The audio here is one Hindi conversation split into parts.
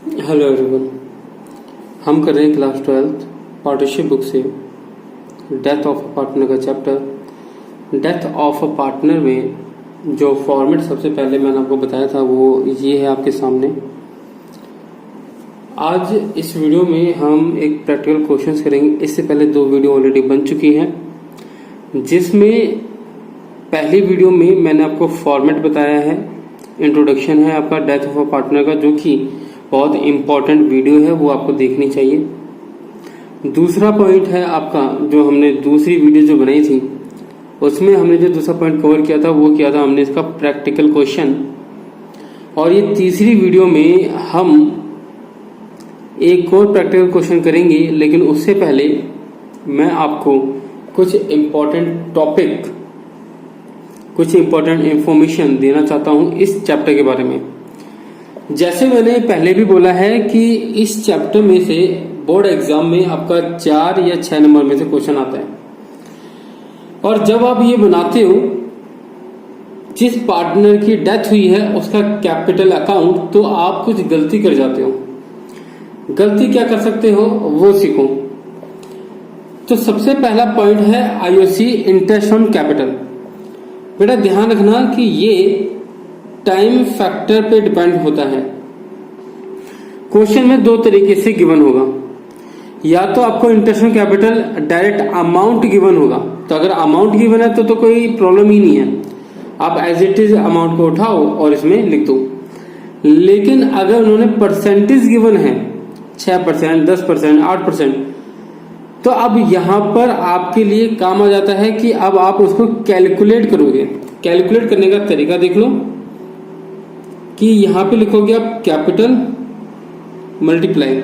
Hello everyone. हम कर रहे हैं क्लास 12 पार्टनरशिप बुक से डेथ ऑफ अ पार्टनर का chapter. Death of a partner में जो फॉर्मेट सबसे पहले मैंने आपको बताया था वो ये है आपके सामने। आज इस वीडियो में हम एक प्रैक्टिकल क्वेश्चंस करेंगे। इससे पहले दो वीडियो ऑलरेडी बन चुकी हैं, जिसमें पहली वीडियो में मैंने आपको फॉर्मेट बताया है, इंट्रोडक्शन है आपका डेथ ऑफ अ पार्टनर का, जो कि बहुत इंपॉर्टेंट वीडियो है, वो आपको देखनी चाहिए। दूसरा पॉइंट है आपका, जो हमने दूसरी वीडियो जो बनाई थी उसमें हमने जो दूसरा पॉइंट कवर किया था वो किया था हमने इसका प्रैक्टिकल क्वेश्चन। और ये तीसरी वीडियो में हम एक और प्रैक्टिकल क्वेश्चन करेंगे, लेकिन उससे पहले मैं आपको कुछ इंपॉर्टेंट टॉपिक, कुछ इंपॉर्टेंट इंफॉर्मेशन देना चाहता हूं इस चैप्टर के बारे में। जैसे मैंने पहले भी बोला है कि इस चैप्टर में से बोर्ड एग्जाम में आपका 4 या 6 नंबर में से क्वेश्चन आता है। और जब आप ये बनाते हो, जिस पार्टनर की डेथ हुई है उसका कैपिटल अकाउंट, तो आप कुछ गलती कर जाते हो। गलती क्या कर सकते हो वो सीखो। तो सबसे पहला पॉइंट है आईओसी, इंटरेस्ट ऑन कैपिटल। बेटा ध्यान रखना कि ये टाइम फैक्टर पे डिपेंड होता है। क्वेश्चन में दो तरीके से गिवन होगा, या तो आपको interest on capital direct amount given होगा, तो अगर अमाउंट गिवन है तो कोई प्रॉब्लम ही नहीं है, आप एज इट इज अमाउंट को उठाओ और इसमें लिख दो। लेकिन अगर उन्होंने परसेंटेज गिवन है 6%, 10%, 8%, तो अब यहां पर आपके लिए काम आ जाता है कि अब आप उसको कैलकुलेट करोगे। कैलकुलेट करने का तरीका देख लो कि यहां पे लिखोगे आप कैपिटल मल्टीप्लाई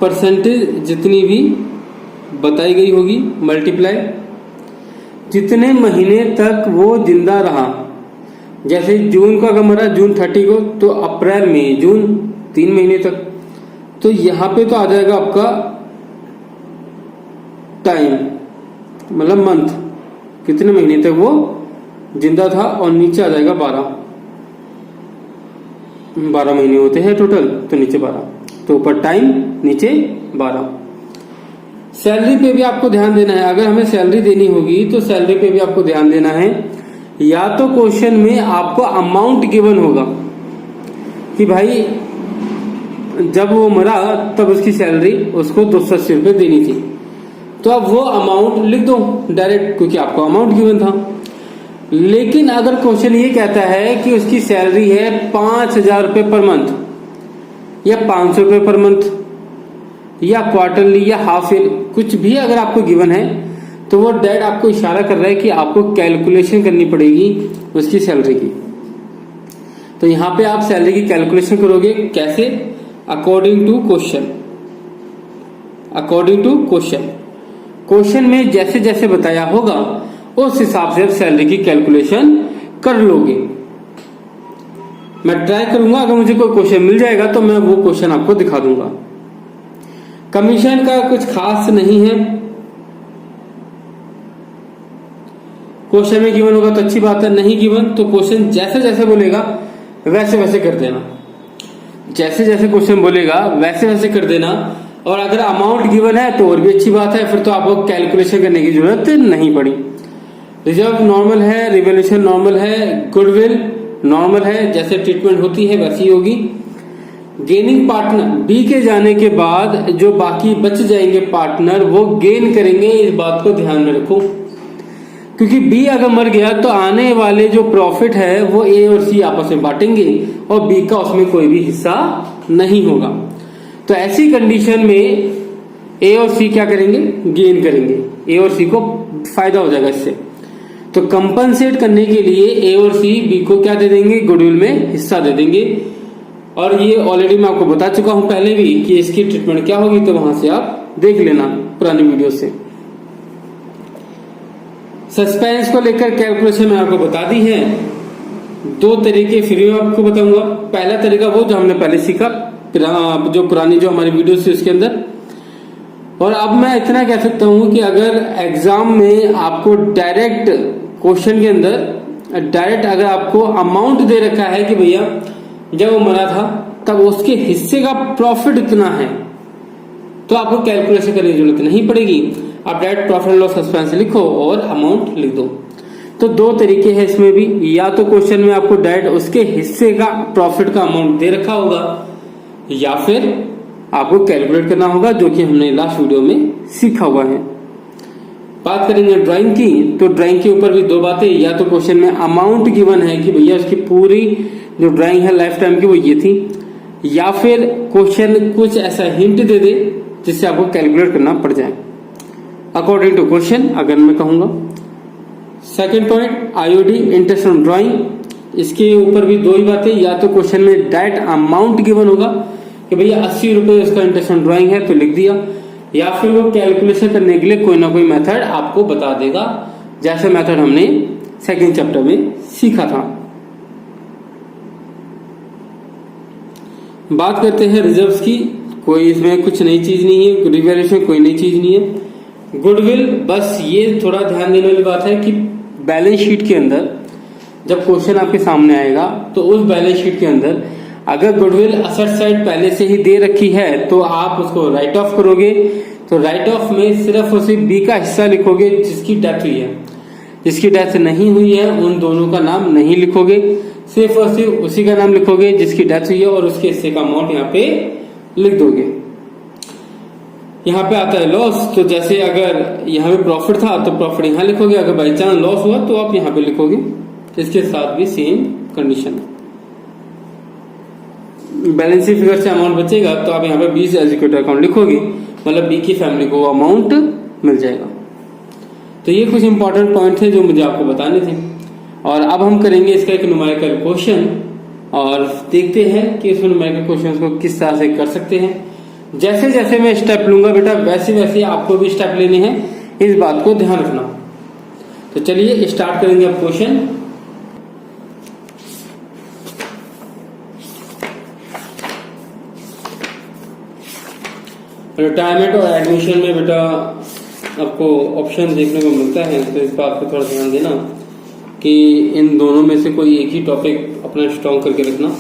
परसेंटेज जितनी भी बताई गई होगी, मल्टीप्लाई जितने महीने तक वो जिंदा रहा। जैसे जून का अगर मरा जून 30 को, तो अप्रैल मई जून 3 महीने तक, तो यहां पे तो आ जाएगा आपका टाइम, मतलब मंथ, कितने महीने तक वो जिंदा था, और नीचे आ जाएगा 12 महीने होते हैं टोटल, तो नीचे 12, तो ऊपर टाइम नीचे 12। सैलरी पे भी आपको ध्यान देना है। अगर हमें सैलरी देनी होगी तो सैलरी पे भी आपको ध्यान देना है। या तो क्वेश्चन में आपको अमाउंट गिवन होगा कि भाई जब वो मरा तब उसकी सैलरी उसको 280 रुपये देनी थी, तो अब वो अमाउंट लिख दो डायरेक्ट, क्योंकि आपको अमाउंट गिवन था। लेकिन अगर क्वेश्चन ये कहता है कि उसकी सैलरी है 5,000 रुपये पर मंथ, या 500 रुपये पर मंथ, या क्वार्टरली, या हाफ ईयर, कुछ भी अगर आपको गिवन है, तो वो डायरेक्ट आपको इशारा कर रहा है कि आपको कैलकुलेशन करनी पड़ेगी उसकी सैलरी की। तो यहां पे आप सैलरी की कैलकुलेशन करोगे कैसे? According to question. According to question, question में जैसे जैसे बताया होगा उस हिसाब से आप सैलरी की कैलकुलेशन कर लोगे। मैं ट्राई करूंगा, अगर मुझे कोई क्वेश्चन मिल जाएगा तो मैं वो क्वेश्चन आपको दिखा दूंगा। कमीशन का कुछ खास नहीं है, क्वेश्चन में गिवन होगा तो अच्छी बात है, नहीं गिवन तो क्वेश्चन जैसे जैसे बोलेगा वैसे वैसे कर देना। जैसे जैसे क्वेश्चन बोलेगा वैसे वैसे कर देना। और अगर अमाउंट गिवन है तो और भी अच्छी बात है, फिर तो आपको कैलकुलेशन करने की जरूरत नहीं पड़ी। रिजर्व नॉर्मल है, रिवोल्यूशन नॉर्मल है, गुडविल नॉर्मल है, जैसे ट्रीटमेंट होती है वैसी होगी। गेनिंग पार्टनर, बी के जाने के बाद जो बाकी बच जाएंगे पार्टनर वो गेन करेंगे, इस बात को ध्यान में रखो। क्योंकि बी अगर मर गया तो आने वाले जो प्रॉफिट है वो ए और सी आपस में बांटेंगे, और बी का उसमें कोई भी हिस्सा नहीं होगा। तो ऐसी कंडीशन में ए और सी क्या करेंगे? गेन करेंगे। ए और सी को फायदा हो जाएगा इससे। तो कंपनसेट करने के लिए ए और सी बी को क्या दे देंगे? गुडविल में हिस्सा दे देंगे। और ये ऑलरेडी मैं आपको बता चुका हूं पहले भी कि इसकी ट्रीटमेंट क्या होगी, तो वहां से आप देख लेना पुरानी वीडियो से। सस्पेंस को लेकर कैलकुलेशन मैंने आपको बता दी है। दो तरीके फिर मैं आपको बताऊंगा। पहला तरीका वो जो हमने पहले सीखा, जो पुरानी जो हमारी वीडियो थी उसके अंदर। और अब मैं इतना कह सकता हूं कि अगर एग्जाम में आपको डायरेक्ट क्वेश्चन के अंदर डायरेक्ट अगर आपको अमाउंट दे रखा है कि भैया जब वो मरा था तब उसके हिस्से का प्रॉफिट इतना है, तो आपको कैलकुलेशन करने की जरूरत नहीं पड़ेगी। आप direct profit and loss expense लिखो और अमाउंट लिख दो। तो दो तरीके हैं इसमें भी, या तो क्वेश्चन में आपको डायरेक्ट उसके हिस्से का प्रॉफिट का अमाउंट दे रखा होगा, या फिर आपको कैलकुलेट करना होगा, जो कि हमने लास्ट वीडियो में सीखा हुआ है। बात करेंगे ड्राइंग की, तो ड्राइंग के ऊपर भी दो बातें, या तो क्वेश्चन में अमाउंट गिवन है कि भैया उसकी पूरी जो ड्राइंग है लाइफ टाइम की वो ये थी, या फिर क्वेश्चन कुछ ऐसा हिंट दे दे जिससे आपको कैलकुलेट करना पड़ जाए अकॉर्डिंग टू क्वेश्चन, अगर मैं कहूंगा। Second point, IOD interest on drawing, इसके ऊपर भी दो ही बातें, या तो क्वेश्चन में डायरेक्ट अमाउंट गिवन होगा कि भैया 80 रुपए उसका इंटरेस्ट ऑन ड्राइंग है तो लिख दिया, या फिर वो कैलकुलेशन करने के लिए कोई ना कोई मेथड आपको बता देगा, जैसे मेथड हमने सेकंड चैप्टर में सीखा था। बात करते हैं रिजर्व्स की, कोई इसमें कुछ नई चीज नहीं है, रिवैल्यूएशन कोई नई चीज नहीं है। गुडविल, बस ये थोड़ा ध्यान देने वाली बात है कि बैलेंस शीट के अंदर जब क्वेश्चन आपके सामने आएगा तो उस बैलेंस शीट के अंदर अगर गुडविल असेट साइड पहले से ही दे रखी है तो आप उसको राइट ऑफ करोगे, तो राइट ऑफ में सिर्फ और सिर्फ बी का हिस्सा लिखोगे जिसकी डेथ हुई है, जिसकी डेथ नहीं हुई है उन दोनों का नाम नहीं लिखोगे, सिर्फ और सिर्फ उसी का नाम लिखोगे जिसकी डेथ हुई है और उसके हिस्से का अमाउंट यहाँ पे लिख दोगे। यहाँ पे आता है लॉस, तो जैसे अगर यहाँ पे प्रॉफिट था तो प्रॉफिट यहाँ लिखोगे, अगर बाई चांस लॉस हुआ तो आप यहाँ पे लिखोगे। इसके साथ भी same condition, balance sheet figure से अमाउंट बचेगा तो आप यहाँ पे बी से एग्जीक्यूटिव अकाउंट लिखोगे, मतलब बी की फैमिली को अमाउंट मिल जाएगा। तो ये कुछ इंपॉर्टेंट पॉइंट थे जो मुझे आपको बताने थे, और अब हम करेंगे इसका एक न्यूमेरिकल क्वेश्चन और देखते हैं कि इस न्यूमेरिकल क्वेश्चन को किस तरह से कर सकते हैं। जैसे जैसे मैं स्टेप लूंगा बेटा वैसे वैसे आपको भी स्टेप लेने हैं, इस बात को ध्यान रखना। तो चलिए स्टार्ट करेंगे अब क्वेश्चन। रिटायरमेंट और एडमिशन में बेटा आपको ऑप्शन देखने को मिलता है, तो इस बात पर थोड़ा ध्यान देना कि इन दोनों में से कोई एक ही टॉपिक अपना स्ट्रॉन्ग करके रखना।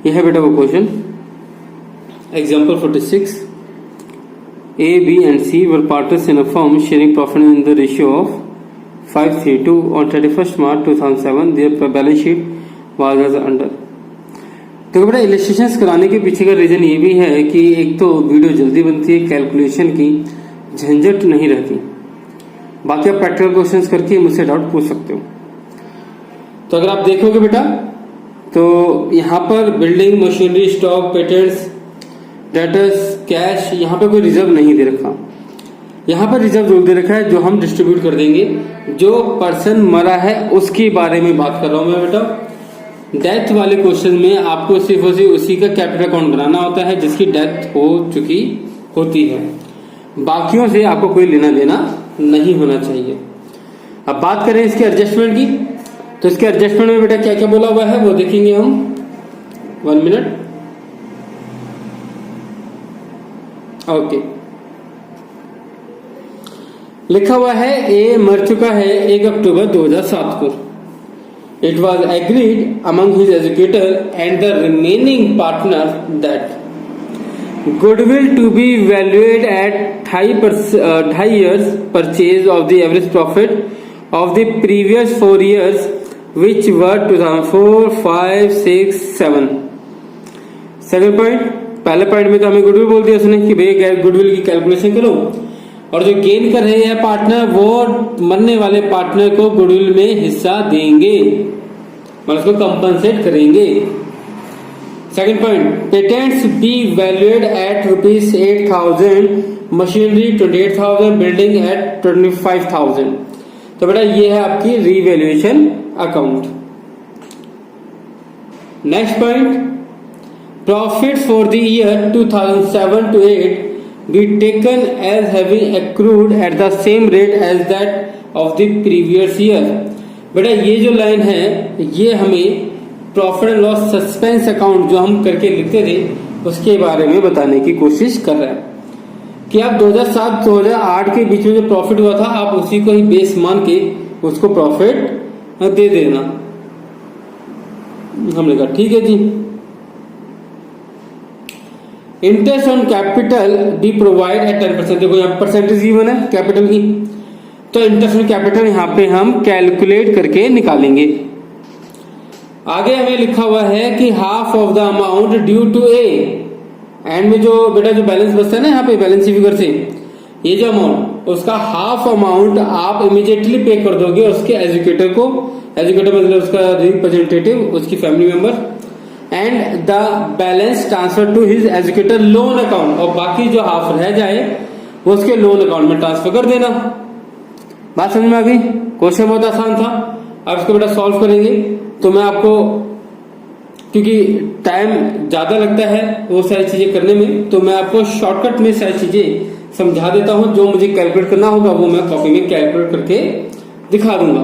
यह है बेटा वो question. Example 46, A, B and C were partners in a firm sharing profit in the ratio of 5:3 on 31st March 2007. Their balance sheet was as under। तो बेटा इलस्ट्रेशंस कराने के पीछे का रीजन ये भी है कि एक तो वीडियो जल्दी बनती है, कैलकुलेशन की झंझट नहीं रहती, बाकी आप प्रैक्टिकल क्वेश्चंस करके मुझसे डाउट पूछ सकते हो। तो अगर आप देखोगे बेटा तो यहाँ पर building, machinery, stock, patents, debtors, cash, यहाँ पे कोई रिजर्व नहीं दे रखा। यहाँ पर रिजर्व जरूर दे रखा है जो हम डिस्ट्रीब्यूट कर देंगे। जो पर्सन मरा है उसके बारे में बात कर रहा हूं मैं बेटा। डेथ वाले क्वेश्चन में आपको सिर्फ और सिर्फ उसी का कैपिटल अकाउंट बनाना होता है जिसकी डेथ हो चुकी होती है, बाकियों से आपको कोई लेना देना नहीं होना चाहिए। अब बात करें इसके एडजस्टमेंट की, तो इसके एडजस्टमेंट में बेटा क्या क्या बोला हुआ है वो देखेंगे हम। 1 मिनट। ओके, लिखा हुआ है ए मर चुका है 1 अक्टूबर 2007 को। It was agreed among his educator and the remaining partner that goodwill to be valued at 2.5 years purchase of the average profit of the previous 4 years which were 2004, 5, 6, 7। Second point, पहले पॉइंट में तो हमें गुडविल बोल दिया उसने कि भैया गुडविल की कैलकुलेशन करो, और जो गेन कर रहे हैं पार्टनर वो मरने वाले पार्टनर को गुडविल में हिस्सा देंगे, मतलब उसको कंपनसेट करेंगे। Second point, patents be valued at ₹8,000, machinery 28,000, building at 25,000। तो बेटा ये है आपकी revaluation account. Next point, profit for the year 2007 to 8 be taken as having accrued at the same rate as that of the previous year। बेटा ये जो लाइन है ये हमें profit and loss suspense account जो हम करके लिखते थे उसके बारे में बताने की कोशिश कर रहा है कि आप 2007-2008 के बीच में जो प्रॉफिट हुआ था आप उसी को ही बेस मान के उसको प्रॉफिट दे देना। हमने कहा ठीक है जी। Interest on capital be provide at 10%। देखो यहाँ परसेंटेज गिवन है कैपिटल की, तो इंटरेस्ट ऑन कैपिटल यहाँ पे हम कैलकुलेट करके निकालेंगे। आगे हमें लिखा हुआ है कि half of the amount due to A, end में जो बेटा जो बैलेंस बचता है ना यहाँ पे बैलेंस फिगर से, ये जो अमाउंट उसका हाफ अमाउंट आप इमीडिएटली पे कर दोगे उसके एजुकेटर को, एजुकेटर मतलब उसका रिप्रेजेंटेटिव, उसकी family member, and the balance transfer to his educator loan account, और बाकी जो हाफ रह जाए वो उसके लोन अकाउंट में ट्रांसफर कर देना। बात समझ में आ गई? क्वेश्चन बहुत आसान था। अब इसको बेटा सॉल्व करेंगे तो मैं आपको, क्योंकि टाइम ज्यादा लगता है वो सारी चीजें करने में, तो मैं आपको शॉर्टकट में सारी चीजें समझा देता हूं। जो मुझे कैलकुलेट करना होगा वो मैं कॉपी में कैलकुलेट करके दिखा दूंगा।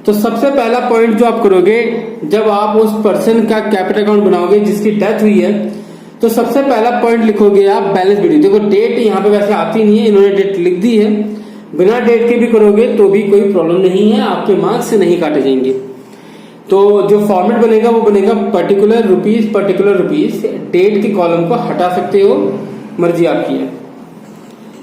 तो सबसे पहला पॉइंट जो आप करोगे जब आप उस पर्सन का कैपिटल अकाउंट बनाओगे जिसकी डेथ हुई है, तो सबसे पहला पॉइंट लिखोगे आप बैलेंस शीट। देखो डेट यहाँ पे वैसे आती नहीं है, इन्होंने डेट लिख दी है, बिना डेट के भी करोगे तो भी कोई प्रॉब्लम नहीं है, आपके मार्क्स नहीं काटे जाएंगे। तो जो फॉर्मेट बनेगा वो बनेगा पर्टिकुलर रुपीज, डेट के कॉलम को हटा सकते हो, मर्जी आपकी है।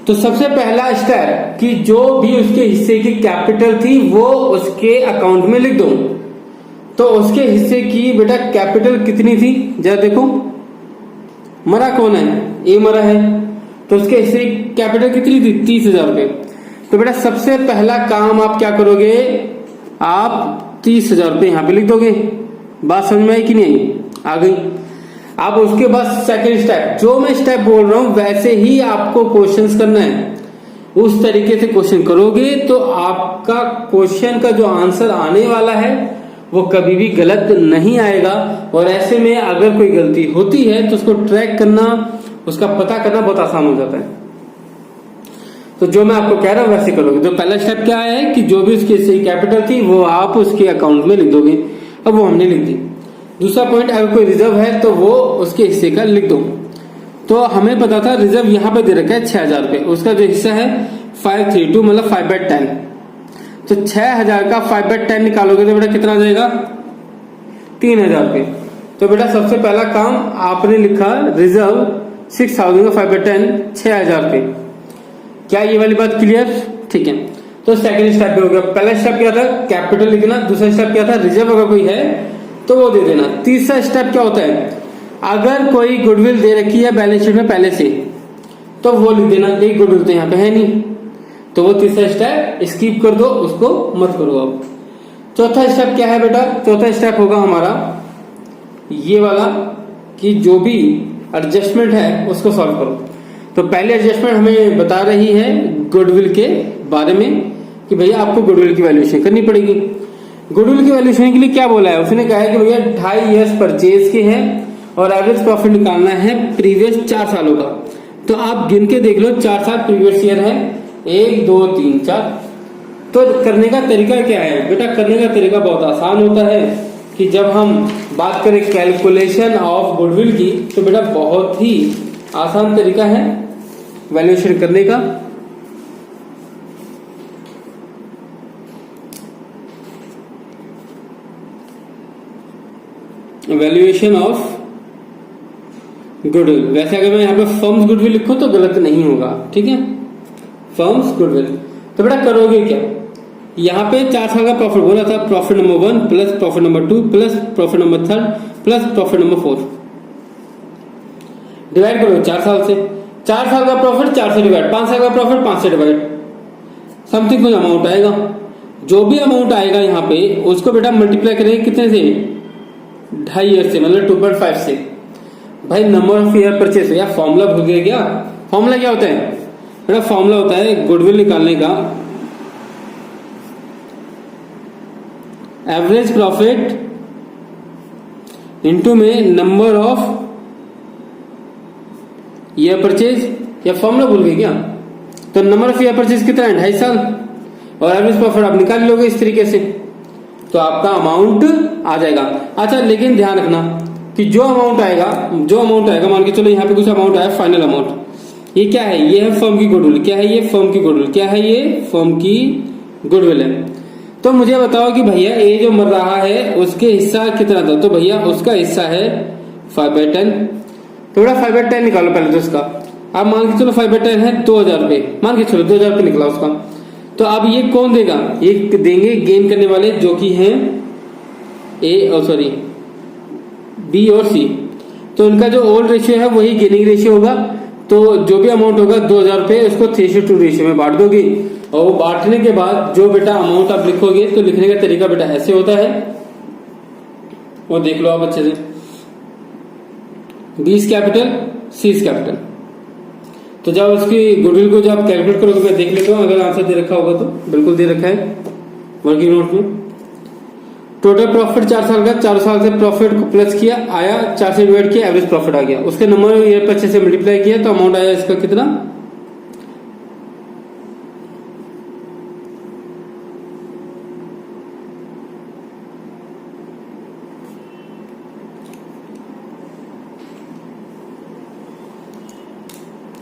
तो सबसे पहला स्टेप कि जो भी उसके हिस्से की कैपिटल थी वो उसके अकाउंट में लिख दो। तो उसके हिस्से की बेटा कैपिटल कितनी थी जरा देखो, मरा कौन है? ए मरा है, तो उसके हिस्से की कैपिटल कितनी थी? 30,000 रुपए। तो बेटा सबसे पहला काम आप क्या करोगे, आप 30,000 रुपए यहां पे लिख दोगे। बात समझ में आई कि नहीं? आ गई। अब उसके बाद सेकंड स्टेप, जो मैं स्टेप बोल रहा हूं वैसे ही आपको क्वेश्चंस करना है। उस तरीके से क्वेश्चन करोगे तो आपका क्वेश्चन का जो आंसर आने वाला है वो कभी भी गलत नहीं आएगा। और ऐसे में अगर कोई गलती होती है तो उसको ट्रैक करना, उसका पता करना बहुत आसान हो जाता है। तो जो मैं आपको कह रहा हूं वैसे करोगे। तो पहला स्टेप क्या है कि जो भी उसकी कैपिटल थी वो आप उसके अकाउंट में लिख दोगे। अब वो हमने लिख दी। दूसरा पॉइंट, अगर कोई रिजर्व है तो वो उसके हिस्से का लिख दो। तो हमें पता था रिजर्व यहाँ पे दे रखा है 6,000 रुपए, उसका जो हिस्सा है 532 मतलब 5/10। तो 6,000 का 5/10 निकालोगे तो बेटा कितना आ जाएगा? 3,000 रुपए। तो बेटा सबसे पहला काम आपने लिखा रिजर्व 6,000 का 5/10 6,000 रुपए। क्या ये वाली बात क्लियर? ठीक है। तो सेकंड स्टेप भी हो गया। पहला स्टेप क्या था? कैपिटल लिखना। दूसरा स्टेप क्या था? रिजर्व अगर कोई है तो वो दे देना। तीसरा स्टेप क्या होता है? अगर कोई गुडविल दे रखी है बैलेंस शीट में पहले से तो वो लिख देना। एक गुडविल तो यहाँ पे है नहीं, तो वो तीसरा स्टेप स्किप कर दो, उसको मत करो। अब चौथा स्टेप क्या है बेटा? चौथा स्टेप होगा हमारा ये वाला कि जो भी एडजस्टमेंट है उसको सॉल्व करो। तो पहले एडजस्टमेंट हमें बता रही है गुडविल के बारे में कि भैया आपको गुडविल की वैल्यूएशन करनी पड़ेगी। गुडविल की वैल्यूएशन के लिए क्या बोला है? उसने कहा है कि भैया 2.5 ईयर्स परचेज के हैं और एवरेज प्रॉफिट निकालना है प्रीवियस 4 सालों का। तो आप गिन के देख लो, 4 साल प्रीवियस ईयर है, 1 2 3 4। तो करने का तरीका क्या है बेटा? करने का तरीका बहुत आसान होता है कि जब हम बात करें कैलकुलेशन ऑफ गुडविल की तो बेटा बहुत ही आसान तरीका है वैल्यूएशन करने का। वैल्यूएशन ऑफ गुडविल, वैसे अगर मैं यहाँ पे फर्म्स गुडविल लिखूं तो गलत नहीं होगा, ठीक है? Firms goodwill. तो बेटा करोगे क्या? यहाँ पे 4 साल का प्रॉफिट बोला था, profit number 1 plus profit number 2 plus profit number 3 plus profit number 4 divide करो 4 साल से। 4 साल का प्रॉफिट 4 से डिवाइड, 5 साल का प्रॉफिट 5 से डिवाइड, समथिंग कुछ अमाउंट आएगा। जो भी अमाउंट आएगा यहाँ पे उसको बेटा मल्टीप्लाई करेंगे कितने से? 2.5 ईयर से, मतलब 2.5 से। भाई नंबर ऑफ ईयर परचेस या फॉर्मूला भूल गए क्या? फॉर्मूला क्या होता है बेटा? फॉर्मूला होता है गुडविल निकालने का एवरेज प्रॉफिट इंटू में नंबर ऑफ ईयर परचेज, या फॉर्मूला भूल गए क्या? तो नंबर ऑफ ईयर परचेज कितना है? 2.5 साल, और एवरेज प्रॉफिट आप निकाल लोगे इस तरीके से, तो आपका अमाउंट आ जाएगा। अच्छा, लेकिन ध्यान रखना कि जो अमाउंट आएगा मान के चलो यहाँ पे कुछ अमाउंट आया, फाइनल अमाउंट, ये क्या है? ये है फर्म की गुडविल। क्या है ये? फर्म की गुडविल। क्या है ये? फर्म की गुडविल है। तो मुझे बताओ कि भैया ये जो मर रहा है उसके हिस्सा कितना था? तो भैया उसका हिस्सा है 5/10। तो बेटा 5/10 निकालो पहले तो इसका। आप मान के चलो 5/10 है 2000 रुपये, मान के चलो 2000 रुपये निकला उसका। तो अब ये कौन देगा? ये देंगे गेन करने वाले, जो कि हैं बी और सी। तो उनका जो ओल्ड रेशियो है वही गेनिंग रेशियो होगा। तो जो भी अमाउंट होगा 2000 रुपये, उसको 3:2 रेशियो में बांट दोगे, और वो बांटने के बाद जो बेटा अमाउंट आप लिखोगे, तो लिखने का तरीका बेटा ऐसे होता है, वो देख लो आप अच्छे से। B is capital, C is capital. तो जब उसकी गुडविल को जब कैलकुलेट करोगे, मैं देख लेता हूँ अगर आंसर दे रखा होगा तो, बिल्कुल दे रखा है वर्किंग नोट में। टोटल प्रॉफिट 4 साल का, 4 साल से प्रॉफिट को प्लस किया, आया 4 से डिवाइड किया, एवरेज प्रॉफिट आ गया। उसके नंबर ईयर 25 से मल्टीप्लाई किया, तो अमाउंट आया इसका कितना?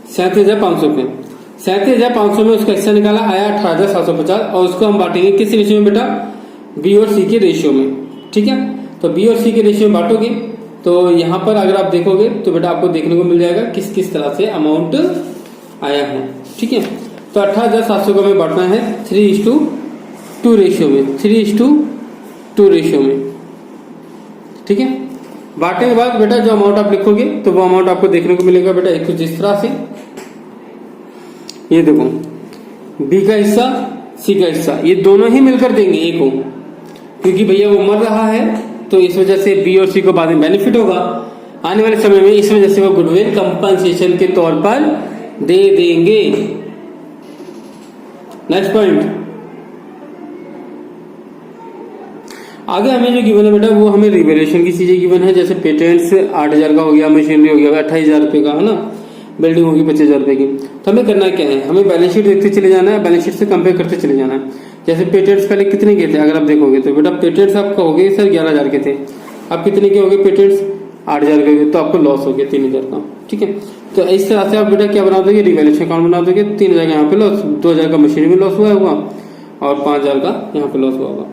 ₹37,500। 37,500 में उसका हिस्सा निकाला, आया 18,750, और उसको हम बांटेंगे किस रेशियो में बेटा? बी और सी के रेशियो में। ठीक है, तो बी और सी के रेशियो में बांटोगे, तो यहां पर अगर आप देखोगे तो बेटा आपको देखने को मिल जाएगा किस किस तरह से अमाउंट आया है। ठीक है, तो 18,700 को हमें बांटना है 3:2 रेशियो में, 3:2 रेशियो में। ठीक है, बांटने के बाद बेटा जो अमाउंट आप लिखोगे, तो वो अमाउंट आपको देखने को मिलेगा बेटा एक कुछ इस तरह से। ये देखो, बी का हिस्सा, सी का हिस्सा, ये दोनों ही मिलकर देंगे ए को, क्योंकि भैया वो मर रहा है, तो इस वजह से बी और सी को बाद में बेनिफिट होगा आने वाले समय में, इस वजह से वो गुडविल कंपनसेशन के तौर पर दे देंगे। नेक्स्ट पॉइंट, आगे हमें जो गिवन है बेटा, वो हमें रिवैल्यूएशन की चीजें गिवन है। जैसे पेटेंट्स 8,000 का हो गया, मशीनरी हो गया 28,000 रुपए का, है ना, बिल्डिंग होगी 25,000 रुपए की। तो हमें करना क्या है? हमें बैलेंस शीट देखते चले जाना है, बैलेंस शीट से कंपेयर करते चले जाना है। जैसे पेटेंट्स पहले कितने के थे अगर आप देखोगे तो बेटा, पेटेंट्स आपका हो गए सर 11,000 के थे, अब कितने के हो गए पेटेंट्स? 8,000 के, तो आपको लॉस हो गया 3,000 का। ठीक है, तो इस तरह से आप बेटा क्या बना दोगे? रिवैल्यूएशन अकाउंट बना दोगे। 3,000 यहाँ पे लॉस, 2,000 का मशीनरी में लॉस हुआ होगा, और 5,000 का यहाँ पे लॉस हुआ होगा।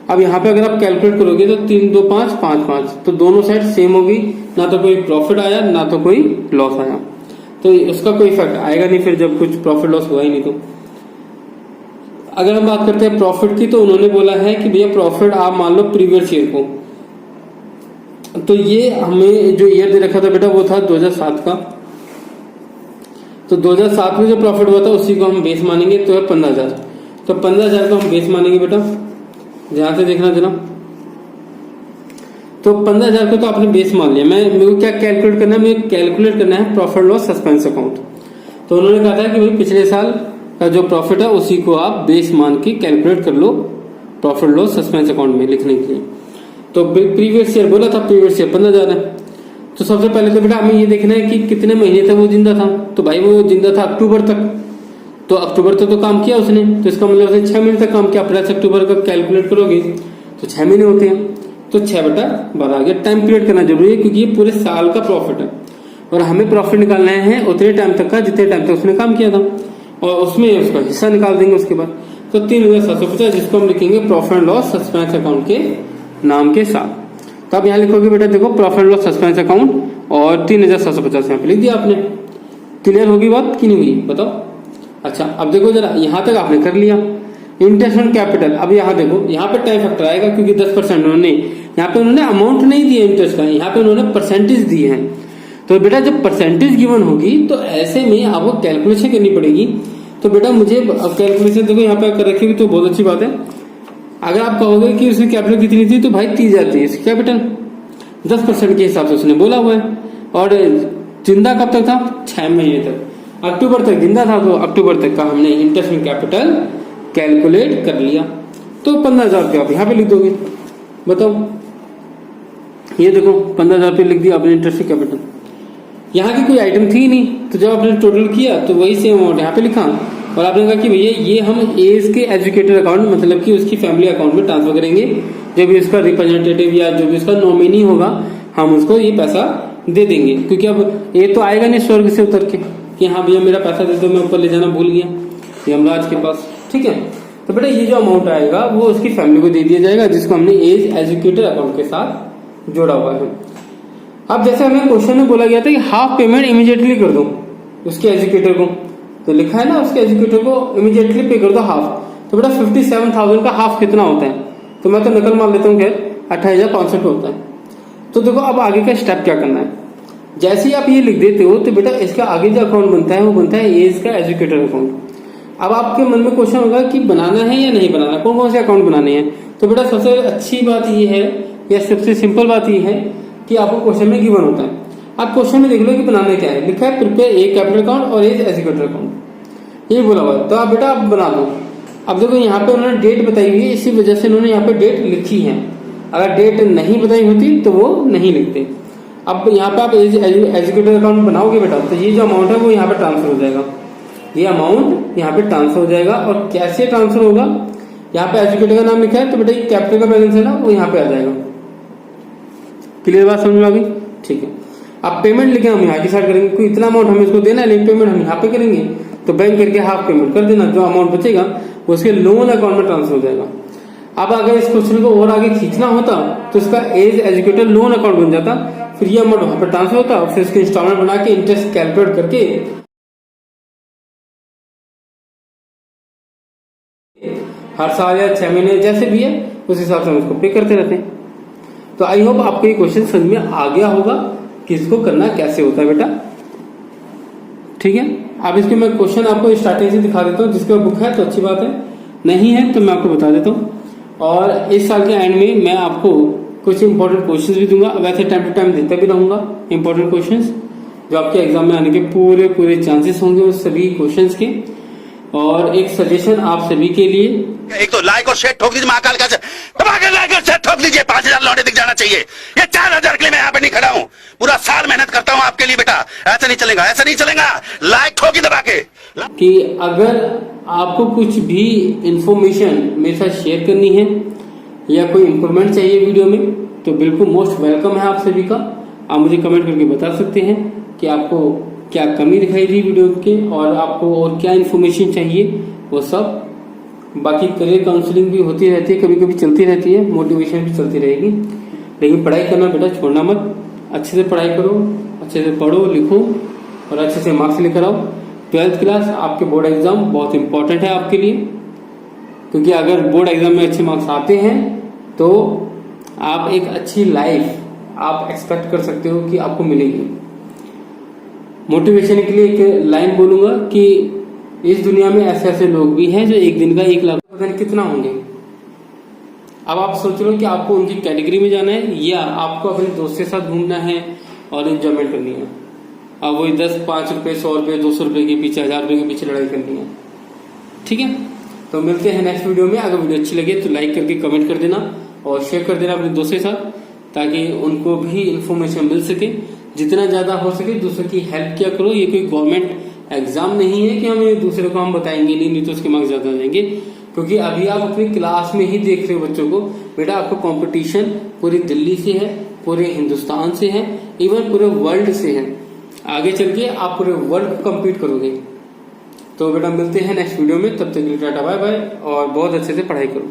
अब यहाँ पे अगर आप कैलकुलेट करोगे तो 3, 2, 5, 5, 5, तो दोनों साइड सेम होगी, ना तो कोई प्रॉफिट आया ना तो कोई लॉस आया, तो उसका कोई इफेक्ट आएगा नहीं फिर जब कुछ प्रॉफिट लॉस हुआ ही नहीं। तो अगर हम बात करते हैं प्रॉफिट की, तो उन्होंने बोला है कि भैया प्रॉफिट आप मान लो प्रीवियस ईयर को, तो ये हमें जो ईयर दे रखा था बेटा वो था 2007 का। तो 2007 में जो प्रॉफिट हुआ था उसी को हम बेस मानेंगे, तो है 15,000। तो 15,000 को हम बेस मानेंगे बेटा, ध्यान से देखना जरा। तो 15,000 को तो आपने बेस मान लिया। मेरे को क्या कैलकुलेट करना है? मुझे कैलकुलेट करना है प्रॉफिट लॉस सस्पेंस अकाउंट। तो उन्होंने कहा था कि भाई पिछले साल का जो प्रॉफिट है उसी को आप बेस मान के कैलकुलेट कर लो प्रॉफिट लॉस सस्पेंस अकाउंट में लिखने के लिए। तो प्रीवियस ईयर बोला था, प्रीवियस ईयर 15,000 है। तो सबसे पहले तो बेटा हमें ये देखना है कि कितने महीने तक वो जिंदा था। तो भाई वो जिंदा था अक्टूबर तक, तो अक्टूबर तक तो काम किया उसने, तो इसका मतलब है 6 महीने तक काम किया। अप्रैल से अक्टूबर का कैलकुलेट करोगे तो 6 महीने होते हैं, तो 6/12 आ गया। टाइम पीरियड करना जरूरी है क्योंकि ये पूरे साल का प्रॉफिट है, और हमें प्रॉफिट निकालना है उतने टाइम तक का जितने टाइम तक उसने काम किया था, और उसमें उसका हिस्सा निकाल देंगे उसके बाद। तो 3,750, जिसको हम लिखेंगे profit and loss suspense account के नाम के साथ। तो आप यहाँ लिखोगे बेटा, देखो profit and loss suspense account, और 3,750 यहाँ पे लिख दिया आपने। क्लियर होगी बात कि नहीं हुई बताओ? अच्छा, अब देखो जरा, यहां तक आपने कर लिया। इंटरेस्ट ऑन कैपिटल, अब यहाँ देखो, यहाँ पे टाइम फैक्टर आएगा क्योंकि 10% उन्होंने, यहाँ पे उन्होंने अमाउंट नहीं दिया इंटरेस्ट का, यहाँ पे उन्होंने परसेंटेज दिए हैं। तो बेटा जब परसेंटेज गिवन होगी तो ऐसे में आपको कैलकुलेशन करनी पड़ेगी। तो बेटा मुझे कैलकुलेशन देखो यहाँ पे कर रखी हुई, तो बहुत अच्छी बात है। अगर आप कहोगे कि उसकी कैपिटल कितनी थी, तो भाई 30,000 थी इसकी कैपिटल, 10% के हिसाब से उसने बोला हुआ है। और जिंदा कब तक था? 6 महीने तक, अक्टूबर तक जिंदा था, तो अक्टूबर तक का हमने इंटरेस्ट इन कैपिटल कैलकुलेट कर लिया। तो 15,000 रुपये आप यहाँ पे लिख दोगे। बताओ ये देखो 15,000 रुपये लिख दिया आपने इंटरेस्ट कैपिटल। यहाँ की कोई आइटम थी नहीं, तो जब आपने टोटल किया तो वही सेम अमाउंट यहाँ पे लिखा और आपने कहा कि भैया ये हम एज के एजुकेटर अकाउंट मतलब कि उसकी फैमिली अकाउंट में ट्रांसफर करेंगे। जो भी उसका रिप्रेजेंटेटिव या जो भी उसका नॉमिनी होगा हम उसको ये पैसा दे देंगे, क्योंकि अब ये तो आएगा नहीं स्वर्ग से उतर के कि हाँ भैया मेरा पैसा दे दो, मैं ऊपर ले जाना भूल गया यमराज के पास। ठीक है, तो बेटा ये जो अमाउंट आएगा वो उसकी फैमिली को दे दिया जाएगा जिसको हमने एज एजुकेटर अकाउंट के साथ जोड़ा हुआ है। अब जैसे हमें क्वेश्चन में बोला गया था कि हाफ पेमेंट इमीडिएटली कर दो उसके एजुकेटर को, तो लिखा है ना उसके एजुकेटर को इमीडिएटली पे कर दो हाफ। तो बेटा 57,000 का हाफ कितना होता है, तो मैं तो नकल मार लेता हूँ, खैर 28,500 होता है। तो देखो अब आगे का स्टेप क्या करना है। जैसे ही आप ये लिख देते हो तो बेटा इसका आगे जो अकाउंट बनता है वो बनता है एज का एजुकेटर अकाउंट। अब आपके मन में क्वेश्चन होगा कि बनाना है या नहीं बनाना, कौन कौन से अकाउंट बनाने हैं। तो बेटा सबसे अच्छी बात ये है या सबसे सिंपल बात ये है कि आपको क्वेश्चन में गिवन होता है। आप क्वेश्चन में देख लो कि बनाना क्या है, लिखा है प्रिपेयर ए कैपिटल अकाउंट और एज एजुकेटर अकाउंट, ये बोला हुआ है। तो आप बेटा आप बना दो। अब देखो यहाँ पे उन्होंने डेट बताई हुई है, इसी वजह से उन्होंने यहाँ पे डेट लिखी है। अगर डेट नहीं बताई होती तो वो नहीं लिखते। अब यहाँ पे आप एजुकेटर अकाउंट बनाओगे बेटा तो ये जो अमाउंट है वो यहाँ पे ट्रांसफर हो जाएगा, ये अमाउंट यहाँ पे ट्रांसफर हो जाएगा। और कैसे ट्रांसफर होगा, यहाँ पे एजुकेटर का नाम लिखा है तो बेटा ये कैपिटल का बैलेंस है ना वो यहाँ पे आ जाएगा। क्लियर बात समझ में आ गई? ठीक है, अब पेमेंट लेके हम यहाँ की साइड करेंगे, कोई इतना अमाउंट हमें इसको देना है लेकिन पेमेंट हम यहाँ पे करेंगे, तो बैंक करके हाफ पेमेंट कर देना, जो अमाउंट बचेगा वो उसके लोन अकाउंट में ट्रांसफर हो जाएगा। अब अगर इस क्वेश्चन को और आगे खींचना होता तो इसका एज एजुकेटर लोन अकाउंट बन जाता, फिर ये अमाउंट वहां पर ट्रांसफर होता, फिर इसके इंस्टॉलमेंट बना के इंटरेस्ट कैलकुलेट करके हर साल या 6 महीने जैसे भी है उस हिसाब से हम उसको पे करते रहते हैं। तो आई होप आपको ये क्वेश्चन समझ में आ गया होगा कि इसको करना कैसे होता है बेटा। ठीक है, अब इसके मैं क्वेश्चन आपको स्टार्टिंग से दिखा देता हूँ, जिसके बुक है तो अच्छी बात है, नहीं है तो मैं आपको बता देता हूँ। और इस साल के एंड में मैं आपको कुछ इंपॉर्टेंट क्वेश्चंस भी दूंगा, वैसे टाइम टू टाइम देता भी रहूंगा इंपॉर्टेंट क्वेश्चंस जो आपके एग्जाम में आने के पूरे चांसेस होंगे उस सभी क्वेश्चंस के। और एक सजेशन आप सभी के लिए, एक तो लाइक और शेयर ठोक दीजिए, महाकाल का दबाकर लाइक और शेयर ठोक दीजिए, 5,000 लौटे दिख जाना चाहिए। ये 4,000 के लिए मैं यहाँ पे नहीं खड़ा हूँ, पूरा साल मेहनत करता हूँ आपके लिए बेटा, ऐसा नहीं चलेगा, ऐसा नहीं चलेगा। लाइक ठोकी दबा के कि अगर आपको कुछ भी इंफॉर्मेशन मेरे साथ शेयर करनी है या कोई इंप्रूवमेंट चाहिए वीडियो में तो बिल्कुल मोस्ट वेलकम है आप सभी का। आप मुझे कमेंट करके बता सकते हैं कि आपको क्या कमी दिखाई दी वीडियो के और आपको और क्या इन्फॉर्मेशन चाहिए वो सब। बाकी करियर काउंसलिंग भी होती रहती है, कभी कभी चलती रहती है, मोटिवेशन भी चलती रहेगी, लेकिन पढ़ाई करना बेटा छोड़ना मत। अच्छे से पढ़ाई करो, अच्छे से पढ़ो लिखो और अच्छे से मार्क्स लेकर आओ। 12th क्लास आपके बोर्ड एग्जाम बहुत इंपॉर्टेंट है आपके लिए, क्योंकि अगर बोर्ड एग्जाम में अच्छे मार्क्स आते हैं तो आप एक अच्छी लाइफ आप एक्सपेक्ट कर सकते हो कि आपको मिलेगी। मोटिवेशन के लिए एक लाइन बोलूंगा कि इस दुनिया में ऐसे ऐसे लोग भी हैं जो एक दिन का 1 लाख पता नहीं कितना होंगे। अब आप सोच लो कि आपको उनकी कैटेगरी में जाना है या आपको अपने दोस्त के साथ घूमना है और एंजॉयमेंट करनी है। अब वही 10, 5 रुपए, 100 रुपए, 200 रुपए के पीछे, 1000 रुपए के पीछे लड़ाई करनी है। ठीक है, तो मिलते हैं नेक्स्ट वीडियो में। अगर वीडियो अच्छी लगे तो लाइक करके कमेंट कर देना और शेयर कर देना अपने दोस्तों के साथ, ताकि उनको भी इंफॉर्मेशन मिल सके। जितना ज्यादा हो सके दूसरों की हेल्प किया करो। ये कोई गवर्नमेंट एग्जाम नहीं है कि हम ये दूसरे को हम बताएंगे नहीं तो उसके मार्क्स ज्यादा जाएंगे, क्योंकि अभी आप अपनी क्लास में ही देख रहे हो बच्चों को। बेटा आपको कंपटीशन पूरी दिल्ली से है, पूरे हिंदुस्तान से है, इवन पूरे वर्ल्ड से है। आगे चल के आप पूरे वर्ल्ड को कम्पीट करोगे। तो बेटा मिलते हैं नेक्स्ट वीडियो में, तब तक के लिए टाटा बाय बाय और बहुत अच्छे से पढ़ाई करो।